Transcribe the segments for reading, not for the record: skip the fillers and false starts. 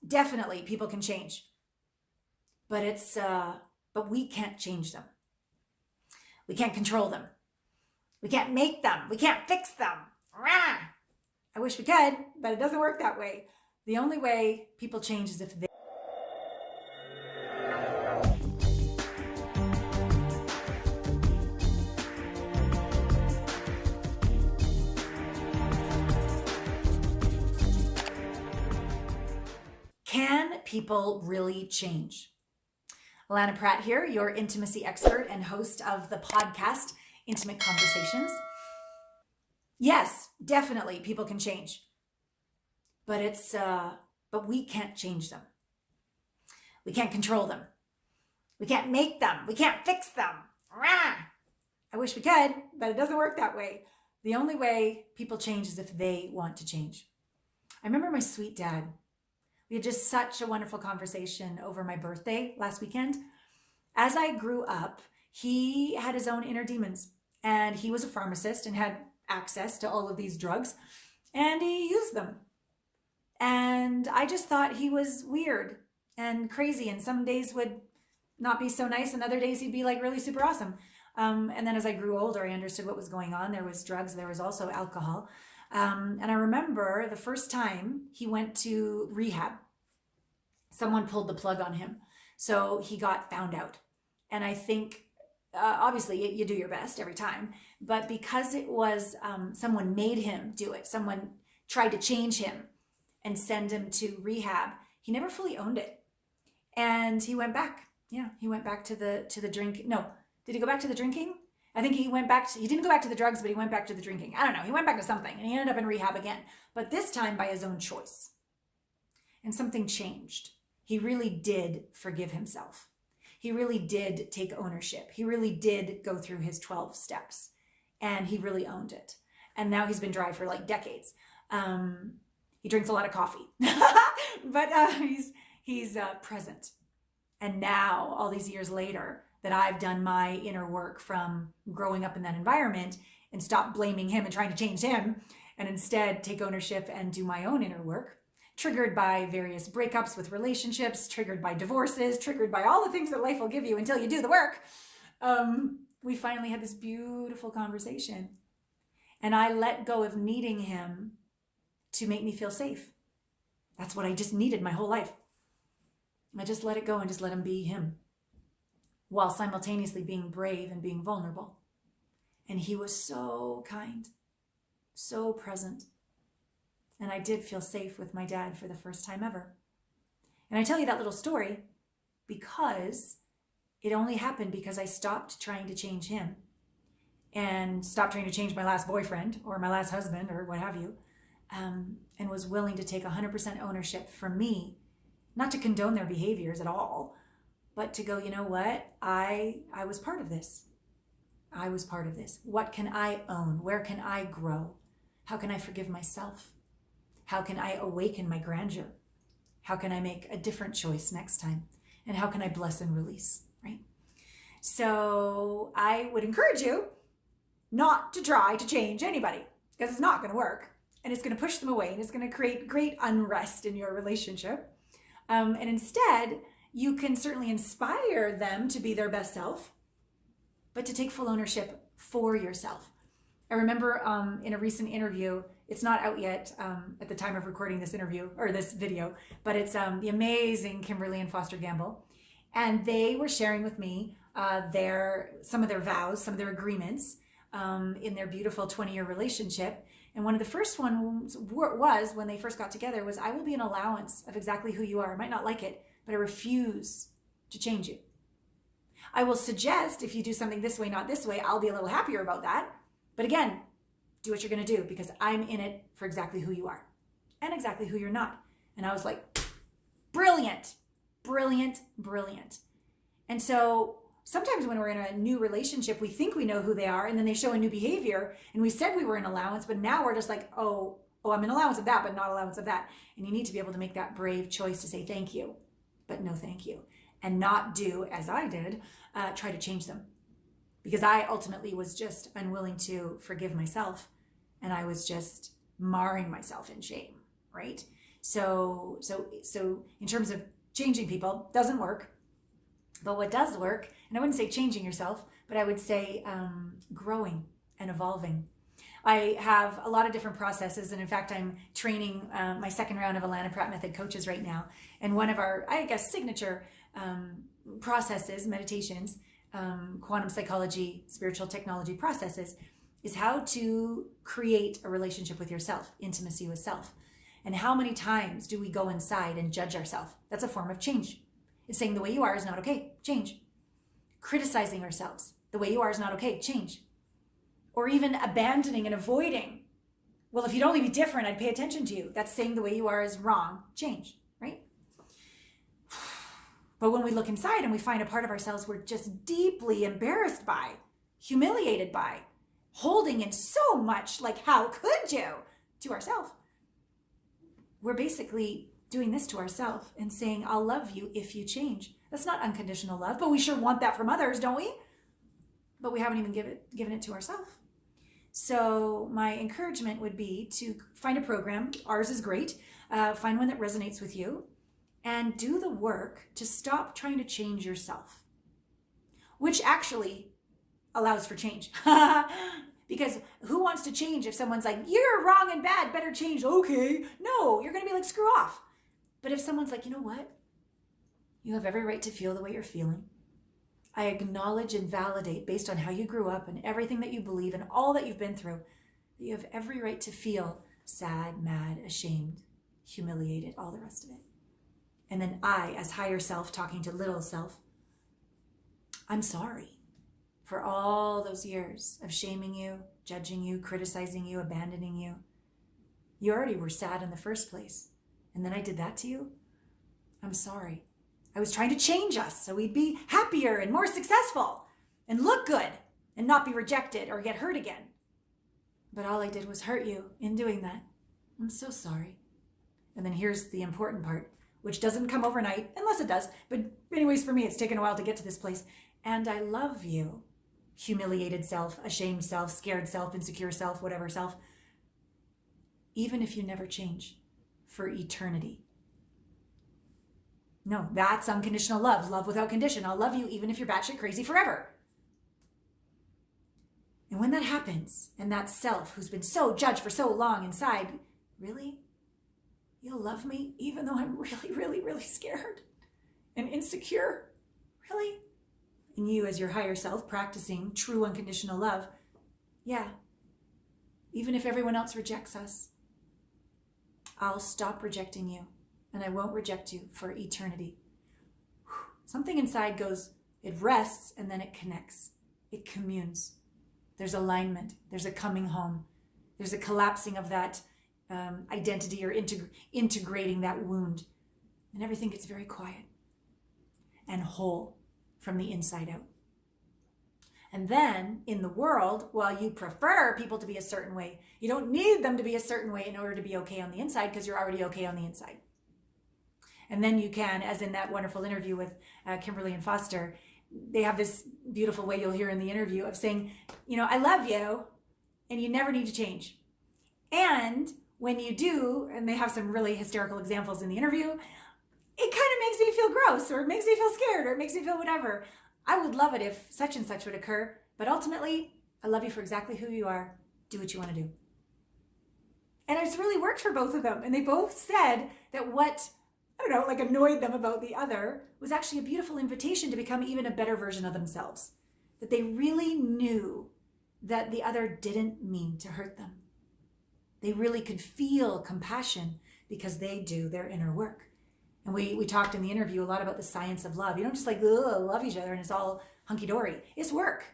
definitely people can change, but we can't change them. We can't control them. We can't make them. We can't fix them. Rah! I wish we could, but it doesn't work that way. The only way people change is if they... Can people really change? Allana Pratt here, your intimacy expert and host of the podcast, Intimate Conversations. Yes, definitely people can change, but we can't change them. We can't control them. We can't make them. We can't fix them. Rah! I wish we could, but it doesn't work that way. The only way people change is if they want to change. I remember my sweet dad. We had just such a wonderful conversation over my birthday last weekend. As I grew up, he had his own inner demons, and he was a pharmacist and had access to all of these drugs, and he used them. And I just thought he was weird and crazy, and some days would not be so nice, and other days he'd be like really super awesome. And then as I grew older, I understood what was going on. There was drugs, there was also alcohol. And I remember the first time he went to rehab, someone pulled the plug on him. So he got found out. And I think, obviously, you do your best every time. But because it was someone made him do it, someone tried to change him and send him to rehab, he never fully owned it. And he went back. Yeah, he went back to the drink. No, did he go back to the drinking? I think he went back to, he didn't go back to the drugs, but he went back to the drinking. I don't know. He went back to something and he ended up in rehab again, but this time by his own choice. And something changed. He really did forgive himself. He really did take ownership. He really did go through his 12 steps and he really owned it. And now he's been dry for like decades. He drinks a lot of coffee, but he's present. And now all these years later, that I've done my inner work from growing up in that environment and stop blaming him and trying to change him and instead take ownership and do my own inner work, triggered by various breakups with relationships, triggered by divorces, triggered by all the things that life will give you until you do the work. We finally had this beautiful conversation and I let go of needing him to make me feel safe. That's what I just needed my whole life. I just let it go and just let him be him, while simultaneously being brave and being vulnerable. And he was so kind, so present. And I did feel safe with my dad for the first time ever. And I tell you that little story because it only happened because I stopped trying to change him and stopped trying to change my last boyfriend or my last husband or what have you, and was willing to take 100% ownership for me, not to condone their behaviors at all, but to go, you know what? I was part of this. I was part of this. What can I own? Where can I grow? How can I forgive myself? How can I awaken my grandeur? How can I make a different choice next time? And how can I bless and release, right? So I would encourage you not to try to change anybody because it's not going to work. And it's going to push them away and it's going to create great unrest in your relationship. And instead, you can certainly inspire them to be their best self, but to take full ownership for yourself. I remember in a recent interview, it's not out yet at the time of recording this interview or this video, but it's the amazing Kimberly and Foster Gamble. And they were sharing with me some of their vows, some of their agreements in their beautiful 20-year relationship. And one of the first ones was when they first got together was, I will be an allowance of exactly who you are. I might not like it, but I refuse to change you. I will suggest if you do something this way, not this way, I'll be a little happier about that. But again, do what you're going to do because I'm in it for exactly who you are and exactly who you're not. And I was like, brilliant, brilliant, brilliant. And so sometimes when we're in a new relationship, we think we know who they are and then they show a new behavior and we said we were an allowance, but now we're just like, oh, I'm an allowance of that, but not allowance of that. And you need to be able to make that brave choice to say thank you, but no thank you. And not do, as I did, try to change them. Because I ultimately was just unwilling to forgive myself. And I was just marring myself in shame, right? So in terms of changing people, doesn't work. But what does work, and I wouldn't say changing yourself, but I would say growing and evolving. I have a lot of different processes, and in fact, I'm training my second round of Allana Pratt Method coaches right now. And one of our, I guess, signature processes, meditations, quantum psychology, spiritual technology processes, is how to create a relationship with yourself, intimacy with self. And how many times do we go inside and judge ourselves? That's a form of change. It's saying the way you are is not okay, change. Criticizing ourselves, the way you are is not okay, change. Or even abandoning and avoiding. Well, if you'd only be different, I'd pay attention to you. That's saying the way you are is wrong, change, right? But when we look inside and we find a part of ourselves we're just deeply embarrassed by, humiliated by, holding in so much, like, how could you, to ourselves, we're basically doing this to ourselves and saying, I'll love you if you change. That's not unconditional love, but we sure want that from others, don't we? But we haven't even given it to ourselves. So my encouragement would be to find a program. Ours is great. Find one that resonates with you and do the work to stop trying to change yourself, which actually allows for change. Because who wants to change if someone's like, you're wrong and bad, better change? Okay. No, you're going to be like, screw off. But if someone's like, you know what? You have every right to feel the way you're feeling. I acknowledge and validate, based on how you grew up and everything that you believe and all that you've been through, that you have every right to feel sad, mad, ashamed, humiliated, all the rest of it. And then I, as higher self, talking to little self, I'm sorry for all those years of shaming you, judging you, criticizing you, abandoning you. You already were sad in the first place. And then I did that to you. I'm sorry. I was trying to change us so we'd be happier and more successful and look good and not be rejected or get hurt again. But all I did was hurt you in doing that. I'm so sorry. And then here's the important part, which doesn't come overnight, unless it does. But anyways, for me, it's taken a while to get to this place. And I love you, humiliated self, ashamed self, scared self, insecure self, whatever self, even if you never change for eternity. No, that's unconditional love. Love without condition. I'll love you even if you're batshit crazy forever. And when that happens, and that self who's been so judged for so long inside, really? You'll love me even though I'm really, really, really scared and insecure? Really? And you, as your higher self, practicing true unconditional love, yeah, even if everyone else rejects us, I'll stop rejecting you. And I won't reject you for eternity. Something inside goes, it rests, and then it connects. It communes. There's alignment. There's a coming home. There's a collapsing of that identity or integrating that wound. And everything gets very quiet and whole from the inside out. And then in the world, while you prefer people to be a certain way, you don't need them to be a certain way in order to be okay on the inside, because you're already okay on the inside. And then you can, as in that wonderful interview with Kimberly and Foster, they have this beautiful way you'll hear in the interview of saying, you know, I love you and you never need to change. And when you do, and they have some really hysterical examples in the interview, it kind of makes me feel gross, or it makes me feel scared, or it makes me feel whatever. I would love it if such and such would occur, but ultimately, I love you for exactly who you are. Do what you want to do. And it's really worked for both of them. And they both said that what, I don't know, like annoyed them about the other was actually a beautiful invitation to become even a better version of themselves. That they really knew that the other didn't mean to hurt them. They really could feel compassion because they do their inner work. And we talked in the interview a lot about the science of love. You don't just like love each other and it's all hunky-dory. It's work.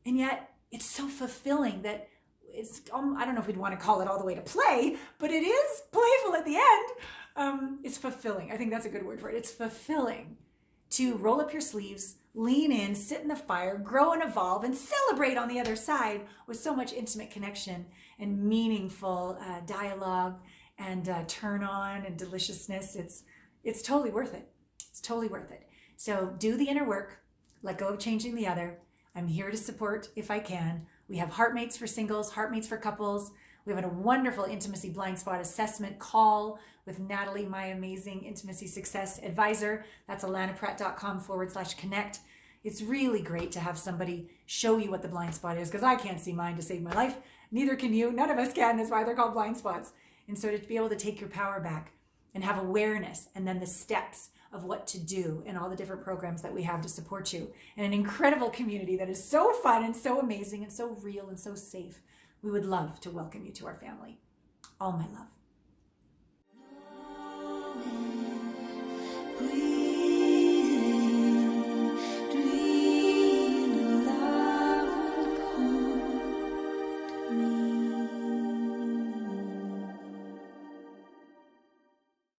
And yet it's so fulfilling that it's, I don't know if we'd want to call it all the way to play, but it is playful at the end. It's fulfilling. I think that's a good word for it. It's fulfilling to roll up your sleeves, lean in, sit in the fire, grow and evolve, and celebrate on the other side with so much intimate connection and meaningful dialogue and turn on and deliciousness. It's totally worth it. It's totally worth it. So do the inner work, let go of changing the other. I'm here to support if I can. We have Heartmates for singles, Heartmates for couples. We have a wonderful intimacy blind spot assessment call with Natalie, my amazing intimacy success advisor. That's allanapratt.com/connect. It's really great to have somebody show you what the blind spot is, because I can't see mine to save my life. Neither can you. None of us can. That's why they're called blind spots. And so to be able to take your power back and have awareness, and then the steps of what to do, and all the different programs that we have to support you, and an incredible community that is so fun and so amazing and so real and so safe. We would love to welcome you to our family. All my love.